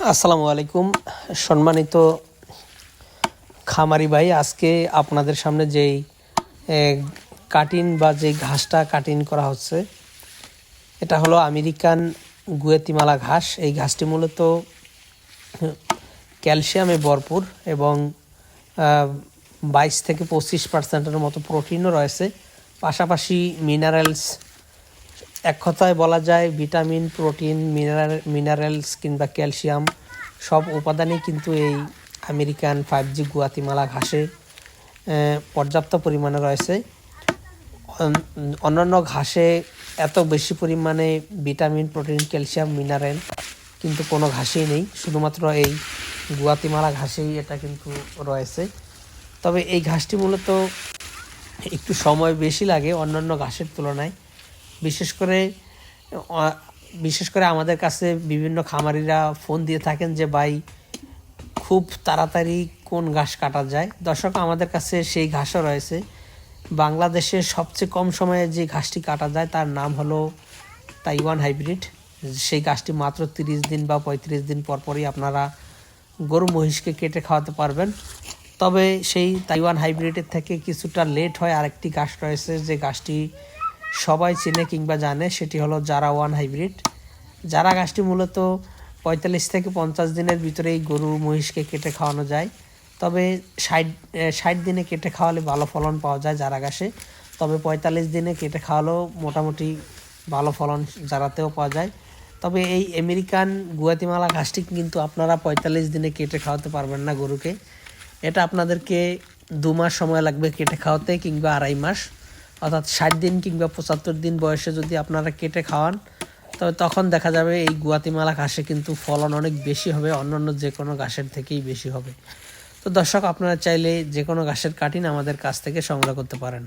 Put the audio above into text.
আসসালামু আলাইকুম সম্মানিত খামারি ভাই, আজকে আপনাদের সামনে যেই কাটিং বা যে ঘাসটা কাটিং করা হচ্ছে এটা হলো আমেরিকান গুয়াতিমালা ঘাস। এই ঘাসটি মূলত ক্যালসিয়ামে ভরপুর এবং 22-25% মতো প্রোটিনও রয়েছে, পাশাপাশি মিনারেলস, এক কথায় বলা যায় ভিটামিন, প্রোটিন, মিনারেলস কিংবা ক্যালসিয়াম সব উপাদানই কিন্তু এই আমেরিকান 5G গুয়াতিমালা ঘাসে পর্যাপ্ত পরিমাণে রয়েছে। অন্যান্য ঘাসে এত বেশি পরিমাণে ভিটামিন, প্রোটিন, ক্যালসিয়াম, মিনারেল কিন্তু কোনো ঘাসেই নেই, শুধুমাত্র এই গুয়াতিমালা ঘাসেই এটা কিন্তু রয়েছে। তবে এই ঘাসটি মূলত একটু সময় বেশি লাগে অন্যান্য ঘাসের তুলনায়। বিশেষ করে আমাদের কাছে বিভিন্ন খামারিরা ফোন দিয়ে থাকেন যে ভাই খুব তাড়াতাড়ি কোন ঘাস কাটা যায়। দর্শক, আমাদের কাছে সেই ঘাসও রয়েছে। বাংলাদেশের সবচেয়ে কম সময়ে যে ঘাসটি কাটা যায় তার নাম হলো তাইওয়ান হাইব্রিড। সেই ঘাসটি মাত্র 30 দিন বা 35 দিন পরপরই আপনারা গরু মহিষকে কেটে খাওয়াতে পারবেন। তবে সেই তাইওয়ান হাইব্রিডের থেকে কিছুটা লেট হয় আরেকটি ঘাস রয়েছে, যে ঘাসটি সবাই চেনে কিংবা জানে, সেটি হলো জারা ওয়ান হাইব্রিড। জারা ঘাসটি মূলত 45 থেকে 50 দিনের ভিতরেই গরু মহিষকে কেটে খাওয়ানো যায়। তবে 60 দিনে কেটে খাওয়ালে ভালো ফলন পাওয়া যায় জারা ঘাসে। তবে 45 দিনে কেটে খাওয়ালেও মোটামুটি ভালো ফলন জারাতেও পাওয়া যায়। তবে এই আমেরিকান গুয়াতিমালা ঘাসটি কিন্তু আপনারা 45 দিনে কেটে খাওয়াতে পারবেন না গরুকে। এটা আপনাদেরকে 2 মাস সময় লাগবে কেটে খাওয়াতে, কিংবা 2.5 মাস, অর্থাৎ 60 দিন কিংবা 75 দিন বয়সে যদি আপনারা কেটে খাওয়ান, তবে তখন দেখা যাবে এই গুয়াতিমালা ঘাসে কিন্তু ফলন অনেক বেশি হবে, অন্যান্য যে কোনো ঘাসের থেকেই বেশি হবে। তো দর্শক, আপনারা চাইলে যে কোনো ঘাসের কাটিং আমাদের কাছ থেকে সংগ্রহ করতে পারেন।